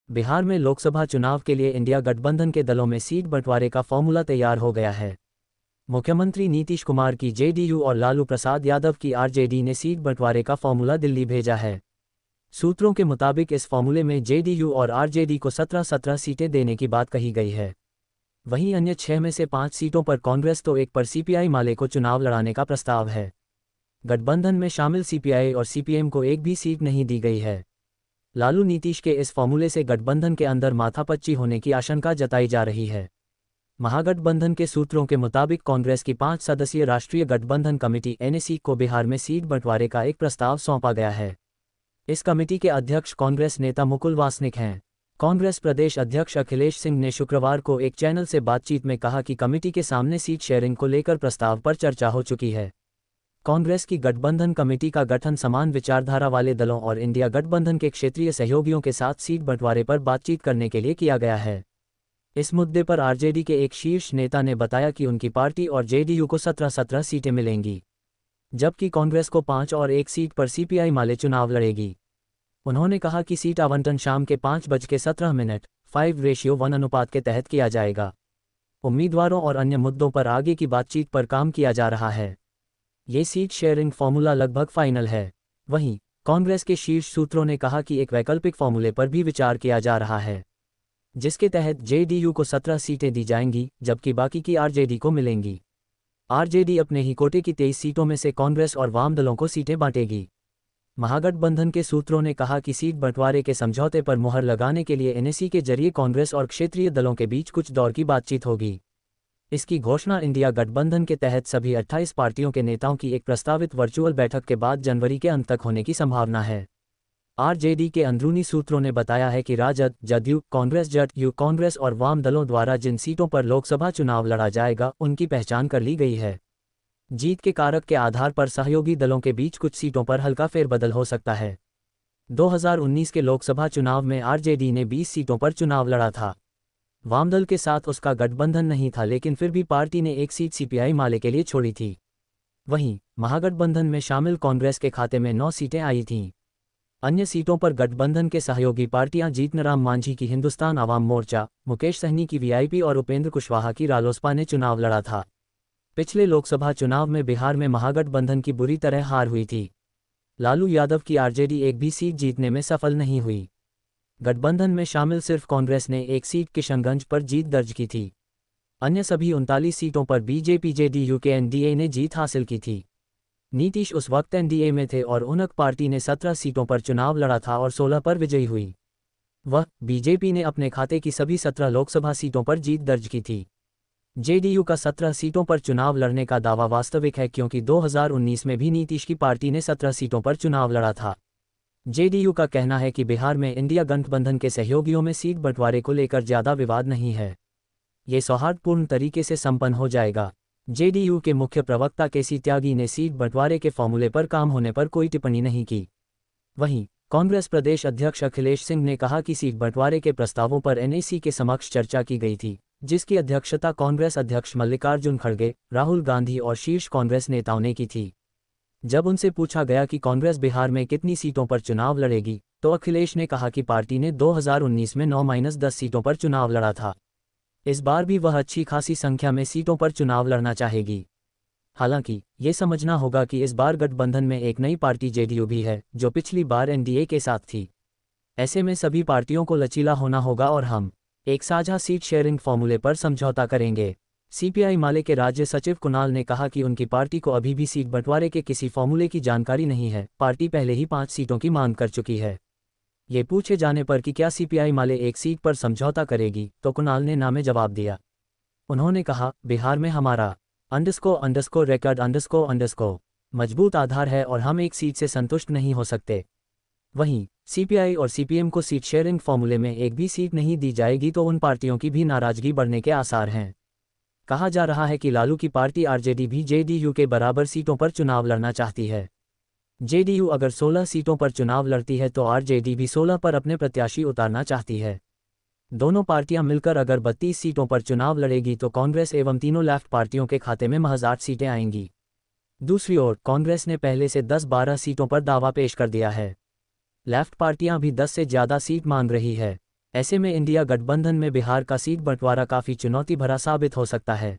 बिहार में लोकसभा चुनाव के लिए इंडिया गठबंधन के दलों में सीट बंटवारे का फॉर्मूला तैयार हो गया है। मुख्यमंत्री नीतीश कुमार की जेडीयू और लालू प्रसाद यादव की आरजेडी ने सीट बंटवारे का फॉर्मूला दिल्ली भेजा है। सूत्रों के मुताबिक इस फॉर्मूले में जेडीयू और आरजेडी को 17-17 सीटें देने की बात कही गई है। वहीं अन्य 6 में से 5 सीटों पर कांग्रेस तो 1 पर सीपीआई माले को चुनाव लड़ाने का प्रस्ताव है। गठबंधन में शामिल सीपीआई और सीपीएम को एक भी सीट नहीं दी गई है। लालू नीतीश के इस फॉर्मूले से गठबंधन के अंदर माथापच्ची होने की आशंका जताई जा रही है। महागठबंधन के सूत्रों के मुताबिक कांग्रेस की 5 सदस्यीय राष्ट्रीय गठबंधन कमेटी एनएसी को बिहार में सीट बंटवारे का एक प्रस्ताव सौंपा गया है। इस कमेटी के अध्यक्ष कांग्रेस नेता मुकुल वासनिक हैं। कांग्रेस प्रदेश अध्यक्ष अखिलेश सिंह ने शुक्रवार को एक चैनल से बातचीत में कहा कि कमेटी के सामने सीट शेयरिंग को लेकर प्रस्ताव पर चर्चा हो चुकी है। कांग्रेस की गठबंधन कमेटी का गठन समान विचारधारा वाले दलों और इंडिया गठबंधन के क्षेत्रीय सहयोगियों के साथ सीट बंटवारे पर बातचीत करने के लिए किया गया है। इस मुद्दे पर आरजेडी के एक शीर्ष नेता ने बताया कि उनकी पार्टी और जेडीयू को 17-17 सीटें मिलेंगी, जबकि कांग्रेस को 5 और 1 सीट पर सीपीआई माले चुनाव लड़ेगी। उन्होंने कहा कि सीट आवंटन शाम के 5:17 5:1 अनुपात के तहत किया जाएगा। उम्मीदवारों और अन्य मुद्दों पर आगे की बातचीत पर काम किया जा रहा है। ये सीट शेयरिंग फॉर्मूला लगभग फाइनल है। वहीं कांग्रेस के शीर्ष सूत्रों ने कहा कि एक वैकल्पिक फॉर्मूले पर भी विचार किया जा रहा है, जिसके तहत जेडीयू को 17 सीटें दी जाएंगी, जबकि बाकी की आरजेडी को मिलेंगी। आरजेडी अपने ही कोटे की 23 सीटों में से कांग्रेस और वाम दलों को सीटें बांटेगी। महागठबंधन के सूत्रों ने कहा कि सीट बंटवारे के समझौते पर मुहर लगाने के लिए एनएसी के जरिए कांग्रेस और क्षेत्रीय दलों के बीच कुछ दौर की बातचीत होगी। इसकी घोषणा इंडिया गठबंधन के तहत सभी 28 पार्टियों के नेताओं की एक प्रस्तावित वर्चुअल बैठक के बाद जनवरी के अंत तक होने की संभावना है। आरजेडी के अंदरूनी सूत्रों ने बताया है कि राजद, जदयू, कांग्रेस, जदयू कांग्रेस और वाम दलों द्वारा जिन सीटों पर लोकसभा चुनाव लड़ा जाएगा उनकी पहचान कर ली गई है। जीत के कारक के आधार पर सहयोगी दलों के बीच कुछ सीटों पर हल्का फेरबदल हो सकता है। 2019 के लोकसभा चुनाव में आरजेडी ने 20 सीटों पर चुनाव लड़ा था। वामदल के साथ उसका गठबंधन नहीं था, लेकिन फिर भी पार्टी ने 1 सीट सीपीआई माले के लिए छोड़ी थी। वहीं महागठबंधन में शामिल कांग्रेस के खाते में 9 सीटें आई थीं। अन्य सीटों पर गठबंधन के सहयोगी पार्टियां जीतनराम मांझी की हिंदुस्तान आवाम मोर्चा, मुकेश सहनी की वीआईपी और उपेंद्र कुशवाहा की रालोसपा ने चुनाव लड़ा था। पिछले लोकसभा चुनाव में बिहार में महागठबंधन की बुरी तरह हार हुई थी। लालू यादव की आरजेडी एक भी सीट जीतने में सफल नहीं हुई। गठबंधन में शामिल सिर्फ कांग्रेस ने 1 सीट किशनगंज पर जीत दर्ज की थी। अन्य सभी 39 सीटों पर बीजेपी जेडीयू के एनडीए ने जीत हासिल की थी। नीतीश उस वक्त एनडीए में थे और उनक पार्टी ने 17 सीटों पर चुनाव लड़ा था और 16 पर विजयी हुई। बीजेपी ने अपने खाते की सभी 17 लोकसभा सीटों पर जीत दर्ज की थी। जेडीयू का 17 सीटों पर चुनाव लड़ने का दावा वास्तविक है, क्योंकि 2019 में भी नीतीश की पार्टी ने 17 सीटों पर चुनाव लड़ा था। जेडीयू का कहना है कि बिहार में इंडिया गठबंधन के सहयोगियों में सीट बंटवारे को लेकर ज्यादा विवाद नहीं है। ये सौहार्दपूर्ण तरीके से संपन्न हो जाएगा। जेडीयू के मुख्य प्रवक्ता केसी त्यागी ने सीट बंटवारे के फॉर्मूले पर काम होने पर कोई टिप्पणी नहीं की। वहीं कांग्रेस प्रदेश अध्यक्ष अखिलेश सिंह ने कहा कि सीट बंटवारे के प्रस्तावों पर एनएसी के समक्ष चर्चा की गई थी, जिसकी अध्यक्षता कांग्रेस अध्यक्ष मल्लिकार्जुन खड़गे, राहुल गांधी और शीर्ष कांग्रेस नेताओं ने की थी। जब उनसे पूछा गया कि कांग्रेस बिहार में कितनी सीटों पर चुनाव लड़ेगी, तो अखिलेश ने कहा कि पार्टी ने 2019 में 9-10 सीटों पर चुनाव लड़ा था। इस बार भी वह अच्छी खासी संख्या में सीटों पर चुनाव लड़ना चाहेगी। हालांकि ये समझना होगा कि इस बार गठबंधन में एक नई पार्टी जेडीयू भी है, जो पिछली बार एनडीए के साथ थी। ऐसे में सभी पार्टियों को लचीला होना होगा और हम एक साझा सीट शेयरिंग फॉर्मूले पर समझौता करेंगे। सीपीआई माले के राज्य सचिव कुणाल ने कहा कि उनकी पार्टी को अभी भी सीट बंटवारे के किसी फॉर्मूले की जानकारी नहीं है। पार्टी पहले ही 5 सीटों की मांग कर चुकी है। ये पूछे जाने पर कि क्या सीपीआई माले 1 सीट पर समझौता करेगी, तो कुणाल ने ना में जवाब दिया। उन्होंने कहा, बिहार में हमारा _record__ मजबूत आधार है और हम 1 सीट से संतुष्ट नहीं हो सकते। वहीं सीपीआई और सीपीएम को सीट शेयरिंग फॉर्मूले में एक भी सीट नहीं दी जाएगी तो उन पार्टियों की भी नाराजगी बढ़ने के आसार हैं। कहा जा रहा है कि लालू की पार्टी आरजेडी भी जेडीयू के बराबर सीटों पर चुनाव लड़ना चाहती है। जेडीयू अगर 16 सीटों पर चुनाव लड़ती है तो आरजेडी भी 16 पर अपने प्रत्याशी उतारना चाहती है। दोनों पार्टियां मिलकर अगर 32 सीटों पर चुनाव लड़ेगी तो कांग्रेस एवं तीनों लेफ्ट पार्टियों के खाते में महज 8 सीटें आएंगी। दूसरी ओर कांग्रेस ने पहले से 10-12 सीटों पर दावा पेश कर दिया है। लेफ्ट पार्टियां भी 10 से ज़्यादा सीट मांग रही है। ऐसे में इंडिया गठबंधन में बिहार का सीट बंटवारा काफ़ी चुनौती भरा साबित हो सकता है।